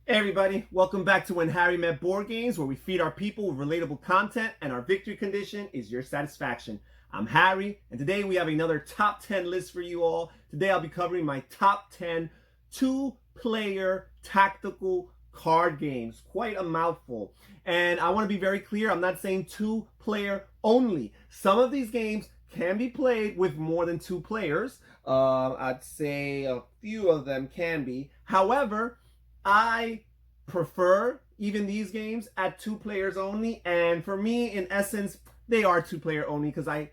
Hey everybody, welcome back to When Harry Met Board Games, where we feed our people with relatable content and our victory condition is your satisfaction. I'm Harry, and today we have another top 10 list for you all. Today I'll be covering my top 10 two-player tactical card games. Quite a mouthful. And I want to be very clear, I'm not saying two-player only. Some of these games can be played with more than two players. I'd say a few of them can be. However, I prefer even these games at two players only, and for me, in essence, they are two player only because I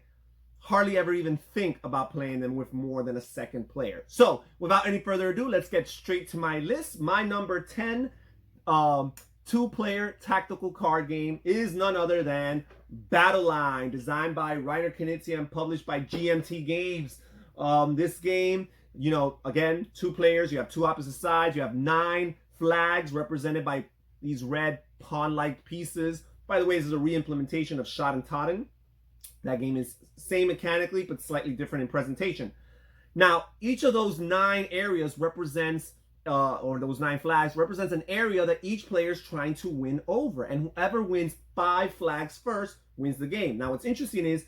hardly ever even think about playing them with more than a second player. So without any further ado, let's get straight to my list. My number 10 two-player tactical card game is none other than Battleline, designed by Reiner Knizia and published by GMT Games. This game, again, two players, you have two opposite sides, you have 9 flags represented by these red pawn-like pieces. By the way, this is a re-implementation of Shot and Totten. That game is same mechanically, but slightly different in presentation. Now, each of those 9 areas represents, or those 9 flags, represents an area that each player is trying to win over. And whoever wins 5 flags first wins the game. Now, what's interesting is,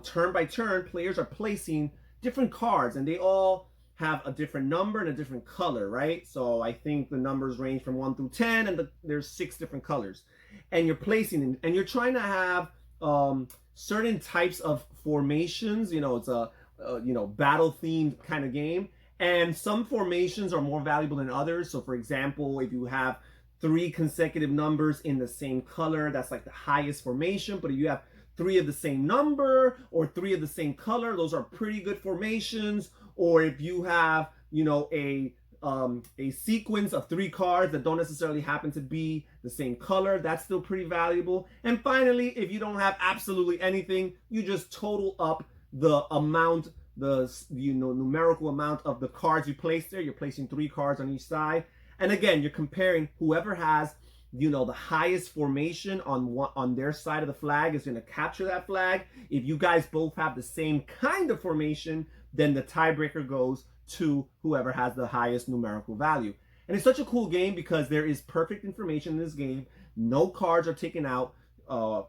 turn by turn, players are placing different cards, and they all have a different number and a different color, right? So I think the numbers range from 1 through 10, and there's 6 different colors. And you're placing them, and you're trying to have certain types of formations. It's a battle-themed kind of game. And some formations are more valuable than others. So for example, if you have 3 consecutive numbers in the same color, that's like the highest formation. But if you have 3 of the same number or 3 of the same color, those are pretty good formations. Or if you have, a sequence of 3 cards that don't necessarily happen to be the same color, that's still pretty valuable. And finally, if you don't have absolutely anything, you just total up the amount, the numerical amount of the cards you place there. You're placing 3 cards on each side. And again, you're comparing whoever has the highest formation on their side of the flag is going to capture that flag. If you guys both have the same kind of formation, then the tiebreaker goes to whoever has the highest numerical value. And it's such a cool game because there is perfect information in this game. No cards are taken out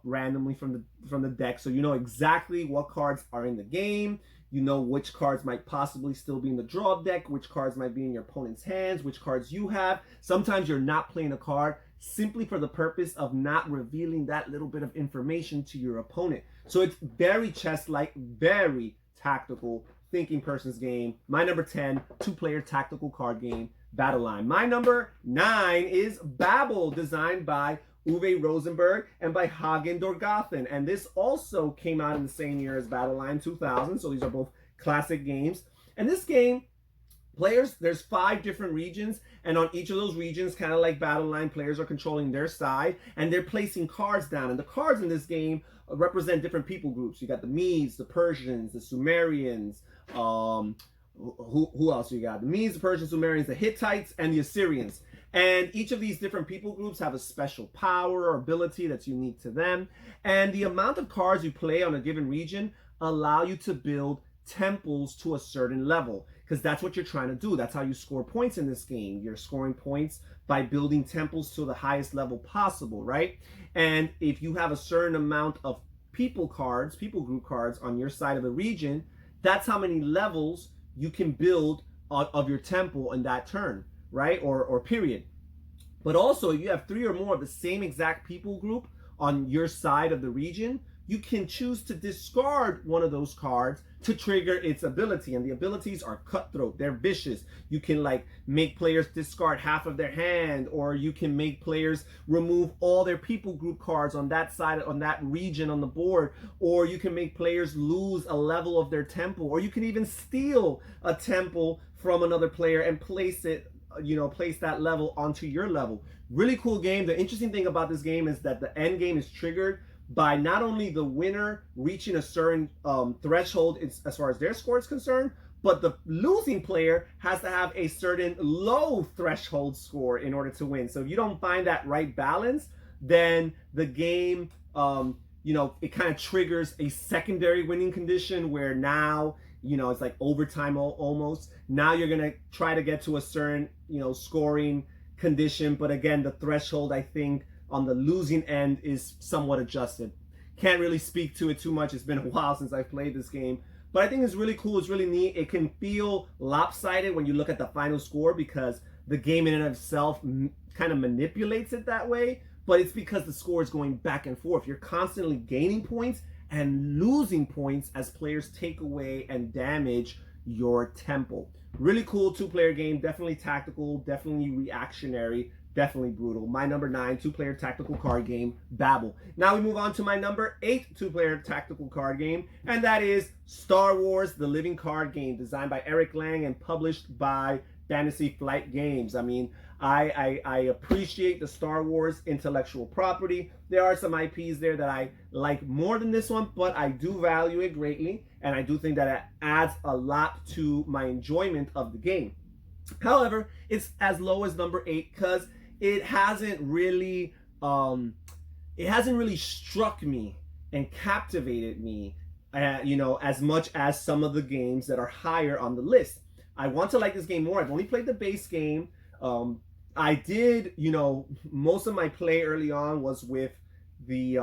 randomly from the deck, so you know exactly what cards are in the game. You know which cards might possibly still be in the draw deck, which cards might be in your opponent's hands, which cards you have. Sometimes you're not playing a card simply for the purpose of not revealing that little bit of information to your opponent. So it's very chess-like, very tactical, thinking person's game. My number 10, two-player tactical card game, Battleline. My number 9 is Babel, designed by Uwe Rosenberg and by Hagen Dorgathen. And this also came out in the same year as Battleline 2000. So these are both classic games. And this game, there's 5 different regions. And on each of those regions, kind of like Battleline, players are controlling their side. And they're placing cards down. And the cards in this game represent different people groups. You got the Medes, the Persians, the Sumerians. Who else you got? The Medes, the Persians, Sumerians, the Hittites, and the Assyrians. And each of these different people groups have a special power or ability that's unique to them. And the amount of cards you play on a given region allow you to build temples to a certain level, because that's what you're trying to do. That's how you score points in this game. You're scoring points by building temples to the highest level possible, right? And if you have a certain amount of people group cards on your side of the region, that's how many levels you can build of your temple in that turn, right? Or period. But also, if you have 3 or more of the same exact people group on your side of the region, you can choose to discard one of those cards to trigger its ability. And the abilities are cutthroat. They're vicious. You can make players discard half of their hand, or you can make players remove all their people group cards on that side, on that region on the board, or you can make players lose a level of their temple, or you can even steal a temple from another player and place that level onto your level. Really cool game. The interesting thing about this game is that the end game is triggered by not only the winner reaching a certain threshold as far as their score is concerned, but the losing player has to have a certain low threshold score in order to win. So if you don't find that right balance, then the game, it kind of triggers a secondary winning condition where now, it's like overtime almost. Now you're going to try to get to a certain, scoring condition. But again, the threshold, I think, on the losing end is somewhat adjusted. Can't really speak to it too much. It's been a while since I've played this game. But I think it's really cool. It's really neat. It can feel lopsided when you look at the final score because the game in and of itself kind of manipulates it that way. But it's because the score is going back and forth. You're constantly gaining points and losing points as players take away and damage your temple. Really cool two-player game. Definitely tactical. Definitely reactionary. Definitely brutal. My number 9 two-player tactical card game, Babel. Now we move on to my number 8 two-player tactical card game, and that is Star Wars: The Living Card Game, designed by Eric Lang and published by Fantasy Flight Games. I mean, I appreciate the Star Wars intellectual property. There are some IPs there that I like more than this one, but I do value it greatly, and I do think that it adds a lot to my enjoyment of the game. However, it's as low as number 8 because it hasn't really struck me and captivated me, as much as some of the games that are higher on the list. I want to like this game more. I've only played the base game. I did, most of my play early on was with the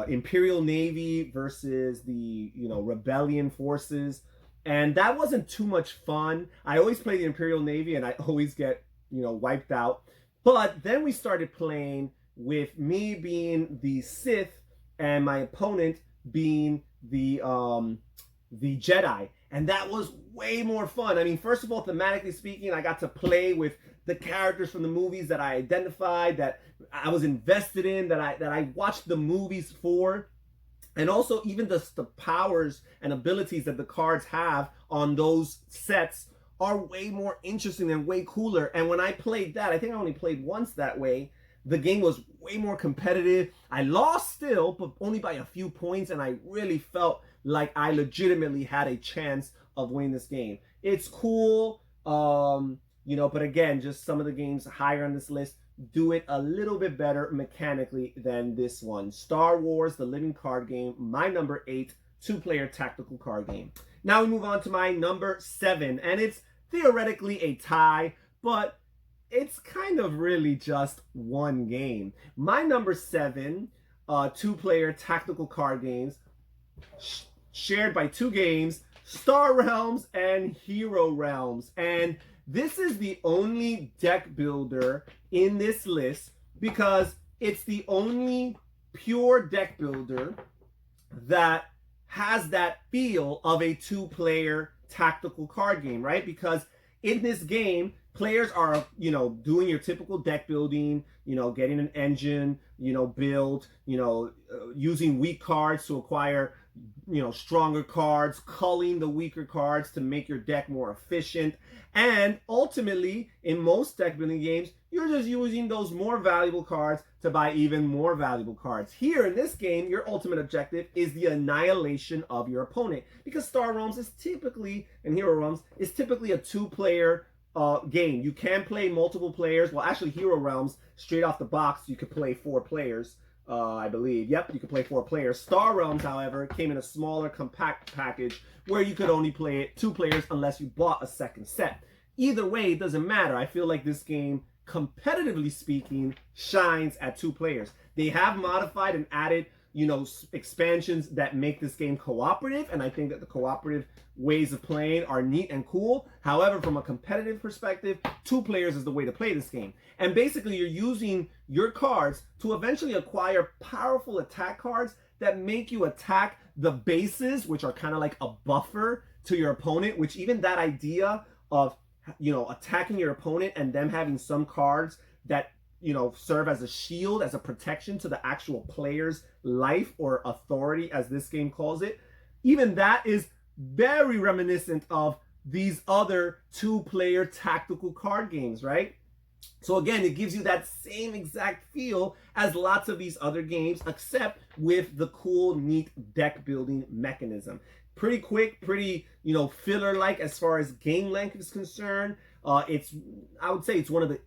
Imperial Navy versus the, Rebellion forces. And that wasn't too much fun. I always play the Imperial Navy and I always get, wiped out. But then we started playing with me being the Sith and my opponent being the Jedi. And that was way more fun. I mean, first of all, thematically speaking, I got to play with the characters from the movies that I identified, that I was invested in, that I watched the movies for. And also even the powers and abilities that the cards have on those sets are way more interesting and way cooler. And when I played that, I think I only played once that way, the game was way more competitive. I lost still, but only by a few points, and I really felt like I legitimately had a chance of winning this game. It's cool, but again, just some of the games higher on this list do it a little bit better mechanically than this one. Star Wars: The Living Card Game, my number 8 two-player tactical card game. Now we move on to my number 7, and it's theoretically a tie, but it's kind of really just one game. My number 7 two-player tactical card games, shared by 2 games, Star Realms and Hero Realms. And this is the only deck builder in this list because it's the only pure deck builder that has that feel of a 2-player tactical card game, right? Because in this game, players are, doing your typical deck building, getting an engine, build, using weak cards to acquire, stronger cards, culling the weaker cards to make your deck more efficient. And ultimately, in most deck building games, you're just using those more valuable cards to buy even more valuable cards. Here in this game, your ultimate objective is the annihilation of your opponent, because Star Realms is typically, and Hero Realms is typically a 2-player game. You can play multiple players. Well, actually, Hero Realms, straight off the box, you could play 4 players. I believe. Yep, you could play 4 players. Star Realms, however, came in a smaller, compact package where you could only play it 2 players unless you bought a second set. Either way, it doesn't matter. I feel like this game, competitively speaking, shines at 2 players. They have modified and added, expansions that make this game cooperative, and I think that the cooperative ways of playing are neat and cool. However, from a competitive perspective, 2 players is the way to play this game. And basically, you're using your cards to eventually acquire powerful attack cards that make you attack the bases, which are kind of like a buffer to your opponent, which even that idea of, attacking your opponent and them having some cards that, serve as a shield, as a protection to the actual player's life or authority, as this game calls it, even that is very reminiscent of these other 2-player tactical card games, right? So again, it gives you that same exact feel as lots of these other games, except with the cool, neat deck building mechanism. Pretty quick, pretty, filler-like as far as game length is concerned. I would say it's one of the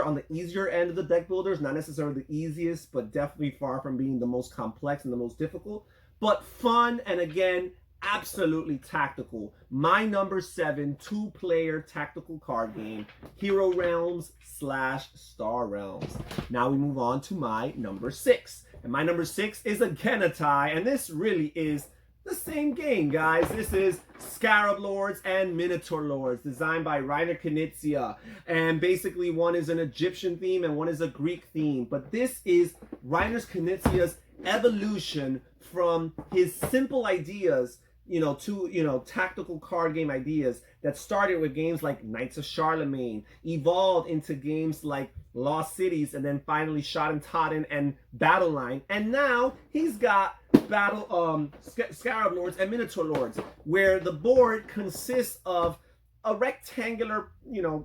on the easier end of the deck builders, not necessarily the easiest, but definitely far from being the most complex and the most difficult, but fun, and again, absolutely tactical. My number 7 two-player tactical card game, Hero Realms / Star Realms. Now we move on to my number 6. And my number 6 is again a tie, and this really is the same game, guys. This is Scarab Lords and Minotaur Lords, designed by Reiner Knizia. And basically one is an Egyptian theme and one is a Greek theme. But this is Reiner Knizia's evolution from his simple ideas, to, tactical card game ideas that started with games like Knights of Charlemagne, evolved into games like Lost Cities, and then finally Schotten and Battleline. And now he's got Scarab Lords and Minotaur Lords, where the board consists of a rectangular,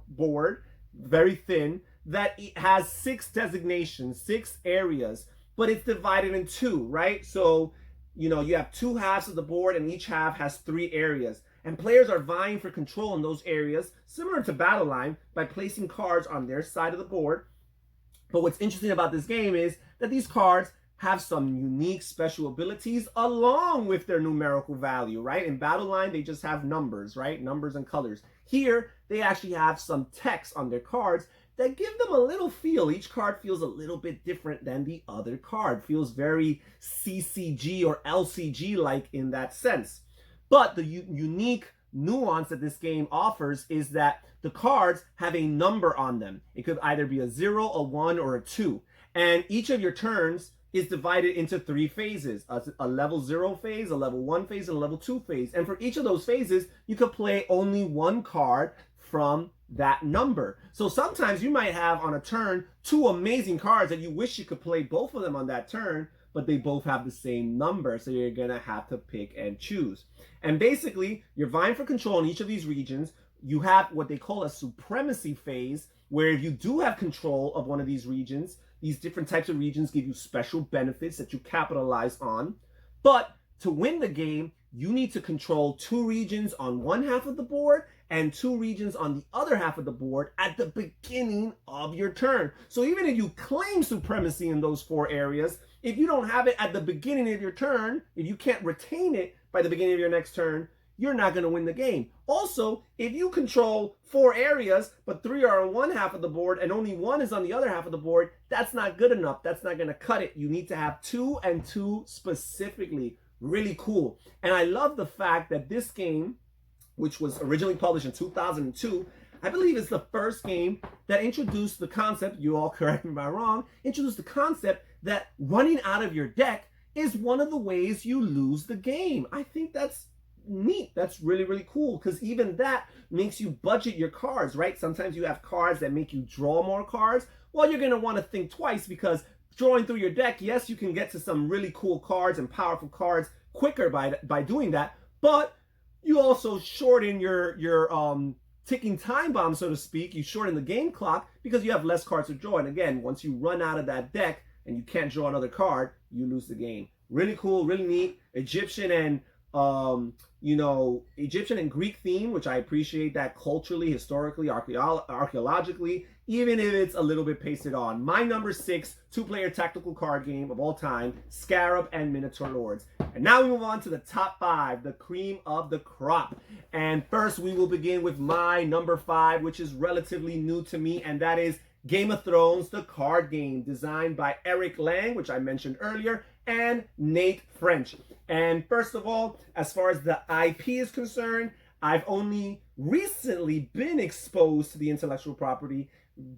board, very thin, that has 6 designations, 6 areas, but it's divided in 2, right? So, you have 2 halves of the board, and each half has 3 areas. And players are vying for control in those areas, similar to Battleline, by placing cards on their side of the board. But what's interesting about this game is that these cards have some unique special abilities along with their numerical value, right? In Battleline, they just have numbers, right? Numbers and colors. Here, they actually have some text on their cards that give them a little feel. Each card feels a little bit different than the other card. Feels very CCG or LCG-like in that sense. But the unique nuance that this game offers is that the cards have a number on them. It could either be a 0, a 1, or a 2. And each of your turns is divided into 3 phases. A level 0 phase, a level 1 phase, and a level 2 phase. And for each of those phases, you could play only 1 card from that number. So sometimes you might have on a turn 2 amazing cards that you wish you could play both of them on that turn, but they both have the same number, so you're gonna have to pick and choose. And basically, you're vying for control in each of these regions. You have what they call a supremacy phase, where if you do have control of one of these regions, these different types of regions give you special benefits that you capitalize on. But to win the game, you need to control 2 regions on one half of the board and 2 regions on the other half of the board at the beginning of your turn. So even if you claim supremacy in those 4 areas, if you don't have it at the beginning of your turn, if you can't retain it by the beginning of your next turn, you're not going to win the game. Also, if you control 4 areas, but 3 are on one half of the board and only 1 is on the other half of the board, that's not good enough. That's not going to cut it. You need to have 2 and 2 specifically. Really cool. And I love the fact that this game, which was originally published in 2002, I believe is the first game that introduced the concept, you all correct me if I'm wrong, introduced the concept that running out of your deck is one of the ways you lose the game. I think that's neat. That's really, really cool, because even that makes you budget your cards, right? Sometimes you have cards that make you draw more cards. Well, you're going to want to think twice, because drawing through your deck, yes, you can get to some really cool cards and powerful cards quicker by doing that, but you also shorten your ticking time bomb, so to speak. You shorten the game clock because you have less cards to draw. And again, once you run out of that deck and you can't draw another card, you lose the game. Really cool, really neat. Egyptian and Egyptian and Greek theme, which I appreciate that culturally, historically, archaeologically, even if it's a little bit pasted on. My number 6 two-player tactical card game of all time, Scarab and Minotaur Lords. And now we move on to the top 5, the cream of the crop. And first we will begin with my number 5, which is relatively new to me, and that is Game of Thrones, the card game, designed by Eric Lang, which I mentioned earlier, and Nate French. And first of all, as far as the IP is concerned, I've only recently been exposed to the intellectual property,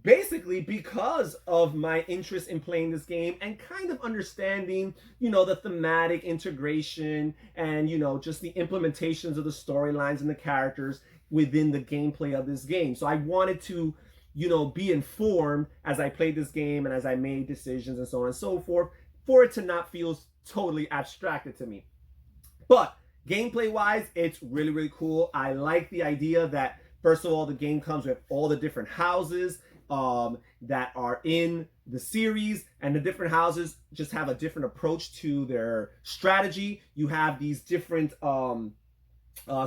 basically because of my interest in playing this game and kind of understanding, the thematic integration and, just the implementations of the storylines and the characters within the gameplay of this game. So I wanted to, be informed as I played this game and as I made decisions and so on and so forth, for it to not feel totally abstracted to me. But gameplay wise, it's really, really cool. I like the idea that, first of all, the game comes with all the different houses that are in the series, and the different houses just have a different approach to their strategy. You have these different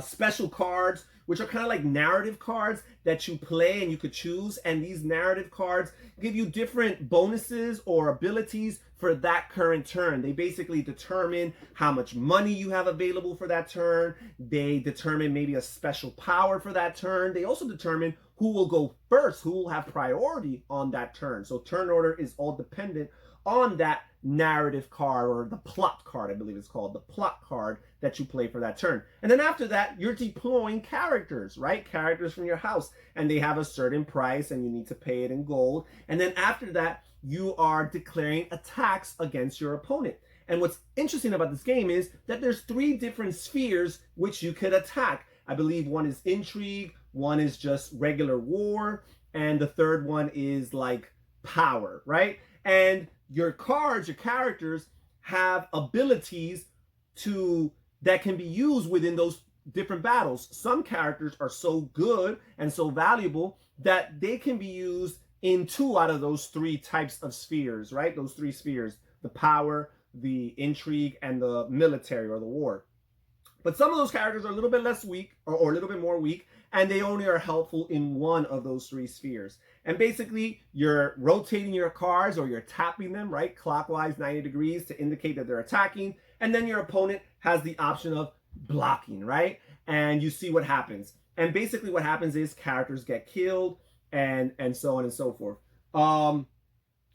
special cards which are kind of like narrative cards that you play and you could choose. And these narrative cards give you different bonuses or abilities for that current turn. They basically determine how much money you have available for that turn. They determine maybe a special power for that turn. They also determine who will go first, who will have priority on that turn. So turn order is all dependent on that narrative card, or the plot card, I believe it's called, the plot card that you play for that turn. And then after that, you're deploying characters, right? Characters from your house, and they have a certain price and you need to pay it in gold. And then after that, you are declaring attacks against your opponent. And what's interesting about this game is that there's 3 different spheres which you could attack. I believe one is intrigue, one is just regular war, and the third one is like power, right? And your cards, your characters, have abilities that can be used within those different battles. Some characters are so good and so valuable that they can be used in 2 out of those 3 types of spheres, right? Those 3 spheres, the power, the intrigue, and the military or the war. But some of those characters are a little bit less weak, or a little bit more weak, and they only are helpful in 1 of those 3 spheres. And basically, you're rotating your cards, or you're tapping them, right, clockwise 90 degrees to indicate that they're attacking. And then your opponent has the option of blocking, right? And you see what happens. And basically what happens is characters get killed, and so on and so forth.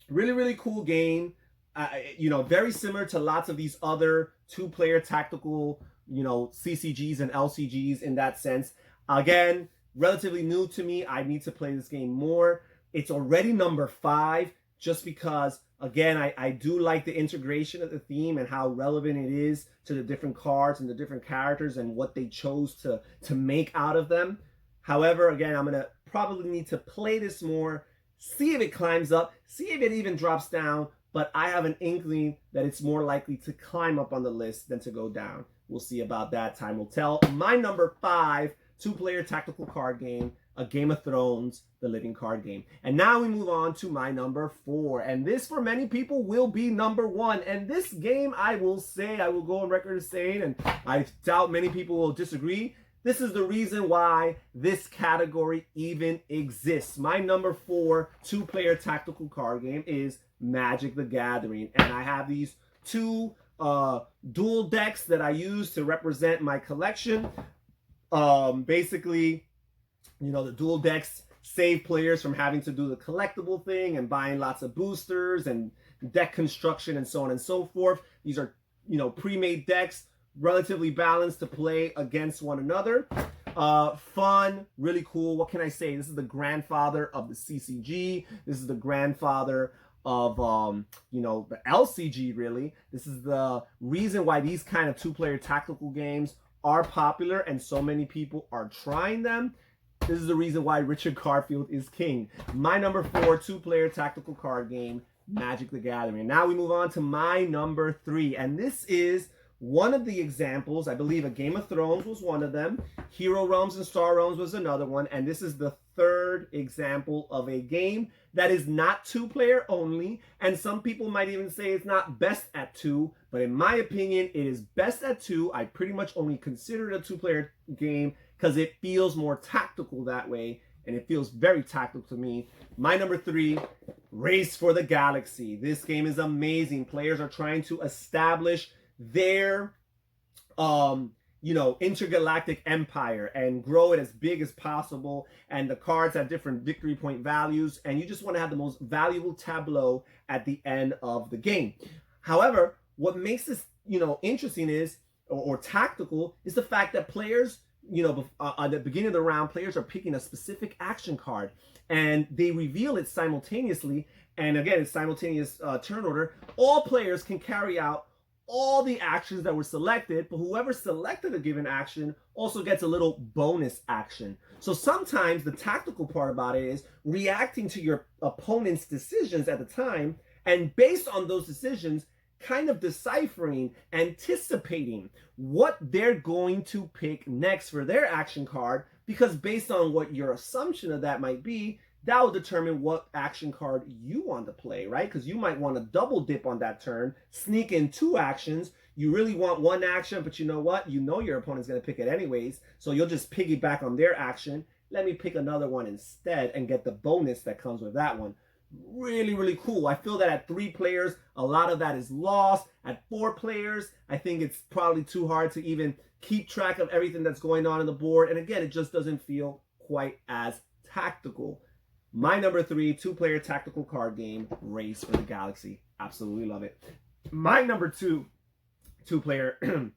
Really, really cool game. You know, very similar to lots of these other 2-player tactical, you know, CCGs and LCGs in that sense. Again, relatively new to me. I need to play this game more. It's already number 5, just because, again, I do like the integration of the theme and how relevant it is to the different cards and the different characters and what they chose to make out of them. However, again, I'm going to probably need to play this more, see if it climbs up, see if it even drops down, but I have an inkling that it's more likely to climb up on the list than to go down. We'll see about that. Time will tell. My number 5 2-player tactical card game, A Game of Thrones, the living card game. And now we move on to my number 4. And this, for many people, will be number 1. And this game, I will say, I will go on record as saying, and I doubt many people will disagree, this is the reason why this category even exists. My number 4 2-player tactical card game is Magic the Gathering. And I have these 2 dual decks that I use to represent my collection. Basically, you know, the dual decks save players from having to do the collectible thing and buying lots of boosters and deck construction and so on and so forth. These are, you know, pre-made decks, relatively balanced to play against one another. Fun, really cool. What can I say? This is the grandfather of the CCG. This is the grandfather of you know, the LCG, really. This is the reason why these kind of 2-player tactical games are popular and so many people are trying them. This is the reason why Richard Garfield is king. My number 4 2-player tactical card game, Magic the Gathering. Now we move on to my number 3, and this is one of the examples. I believe A Game of Thrones was one of them. Hero Realms and Star Realms was another one. And this is the 3rd example of a game that is not 2-player only. And some people might even say it's not best at 2. But in my opinion, it is best at 2. I pretty much only consider it a 2-player game because it feels more tactical that way. And it feels very tactical to me. My number 3, Race for the Galaxy. This game is amazing. Players are trying to establish their you know, intergalactic empire and grow it as big as possible. And the cards have different victory point values, and you just want to have the most valuable tableau at the end of the game. However, what makes this, you know, interesting is, or tactical, is the fact that players, you know, at the beginning of the round, players are picking a specific action card and they reveal it simultaneously. And again, it's simultaneous turn order. All players can carry out all the actions that were selected, but whoever selected a given action also gets a little bonus action. So sometimes the tactical part about it is reacting to your opponent's decisions at the time, and based on those decisions, kind of deciphering, anticipating what they're going to pick next for their action card, because based on what your assumption of that might be, that will determine what action card you want to play, right? Because you might want to double dip on that turn, sneak in 2 actions. You really want 1 action, but you know what? You know your opponent's going to pick it anyways, so you'll just piggyback on their action. Let me pick another one instead and get the bonus that comes with that one. Really, really cool. I feel that at 3 players, a lot of that is lost. At 4 players, I think it's probably too hard to even keep track of everything that's going on the board. And again, it just doesn't feel quite as tactical. My number 3, 2-player tactical card game, Race for the Galaxy. Absolutely love it. My number 2, 2-player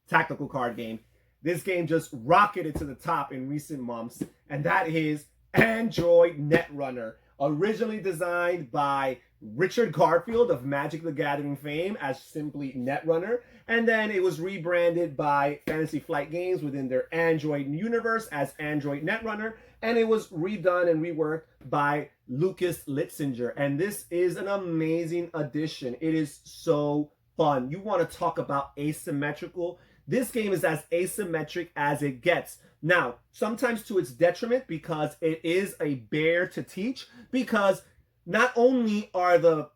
tactical card game. This game just rocketed to the top in recent months, and that is Android Netrunner. Originally designed by Richard Garfield of Magic the Gathering fame as simply Netrunner, and then it was rebranded by Fantasy Flight Games within their Android universe as Android Netrunner, and it was redone and reworked by Lucas Litzinger. And this is an amazing addition. It is so fun. You want to talk about asymmetrical? This game is as asymmetric as it gets. Now, sometimes to its detriment because it is a bear to teach, because not only are the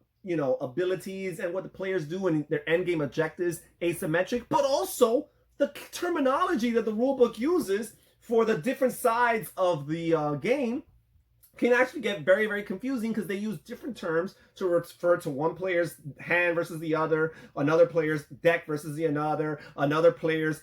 abilities and what the players do and their endgame objectives asymmetric, but also the terminology that the rulebook uses for the different sides of the game can actually get very, very confusing because they use different terms to refer to one player's hand versus the other, another player's deck versus the another player's,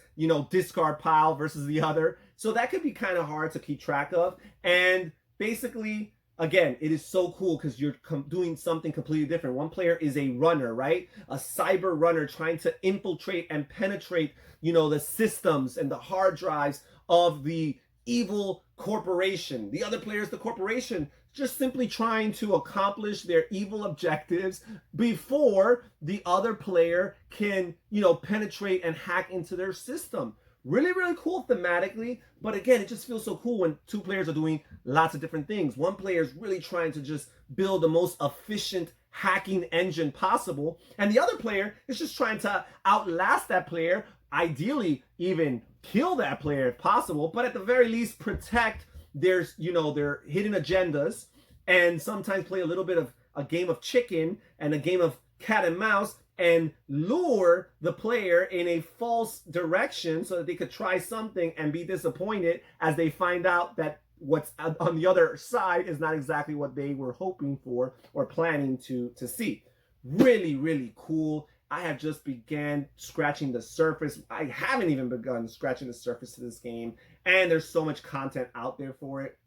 discard pile versus the other. So that could be kind of hard to keep track of. And basically, again, it is so cool because you're doing something completely different. One player is a runner, right? A cyber runner trying to infiltrate and penetrate, the systems and the hard drives of the evil corporation. The other player is the corporation, just simply trying to accomplish their evil objectives before the other player can, penetrate and hack into their system. Really, really cool thematically, but again, it just feels so cool when 2 players are doing lots of different things. One player is really trying to just build the most efficient hacking engine possible, and the other player is just trying to outlast that player, ideally even kill that player if possible, but at the very least protect their hidden agendas, and sometimes play a little bit of a game of chicken and a game of cat and mouse and lure the player in a false direction so that they could try something and be disappointed as they find out that what's on the other side is not exactly what they were hoping for or planning to see. Really, really cool. I have just began scratching the surface. I haven't even begun scratching the surface of this game, and there's so much content out there for it.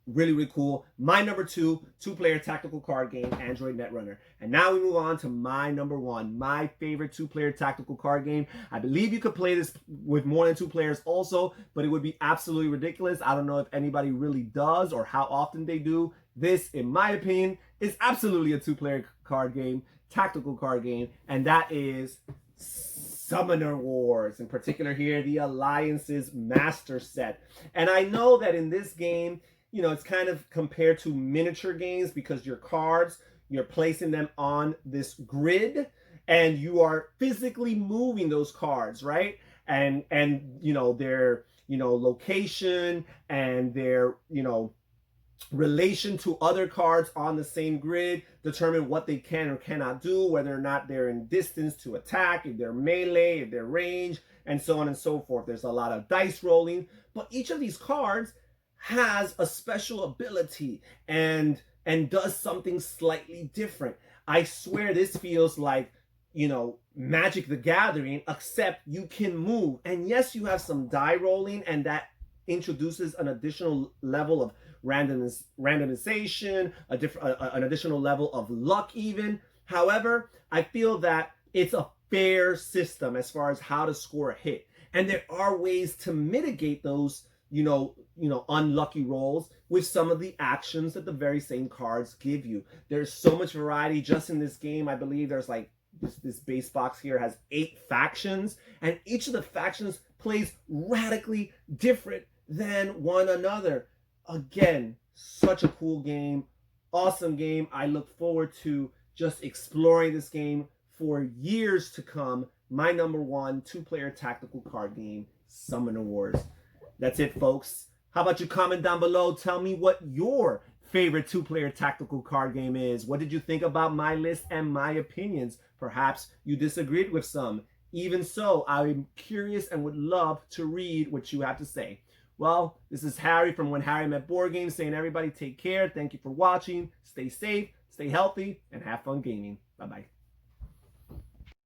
Really, really cool. My number 2, 2-player tactical card game, Android Netrunner. And now we move on to my number 1, my favorite 2-player tactical card game. I believe you could play this with more than 2 players also, but it would be absolutely ridiculous. I don't know if anybody really does or how often they do. This, in my opinion, is absolutely a 2-player card game, tactical card game, and that is Summoner Wars. In particular here, the Alliance's Master Set. And I know that in this game, it's kind of compared to miniature games because your cards, you're placing them on this grid and you are physically moving those cards, right? And their, location and their, relation to other cards on the same grid determine what they can or cannot do, whether or not they're in distance to attack, if they're melee, if they're range, and so on and so forth. There's a lot of dice rolling, but each of these cards has a special ability and does something slightly different. I swear this feels like, Magic the Gathering, except you can move. And yes, you have some die rolling, and that introduces an additional level of randomization, an additional level of luck even. However, I feel that it's a fair system as far as how to score a hit. And there are ways to mitigate those unlucky rolls with some of the actions that the very same cards give you. There's so much variety just in this game. I believe there's like this base box here has 8 factions, and each of the factions plays radically different than one another. Again, such a cool game, awesome game. I look forward to just exploring this game for years to come. My number 1 2-player tactical card game, Summoner Wars. That's it, folks. How about you comment down below? Tell me what your favorite two-player tactical card game is. What did you think about my list and my opinions? Perhaps you disagreed with some. Even so, I'm curious and would love to read what you have to say. Well, this is Harry from When Harry Met Board Games saying everybody take care. Thank you for watching. Stay safe, stay healthy, and have fun gaming. Bye-bye.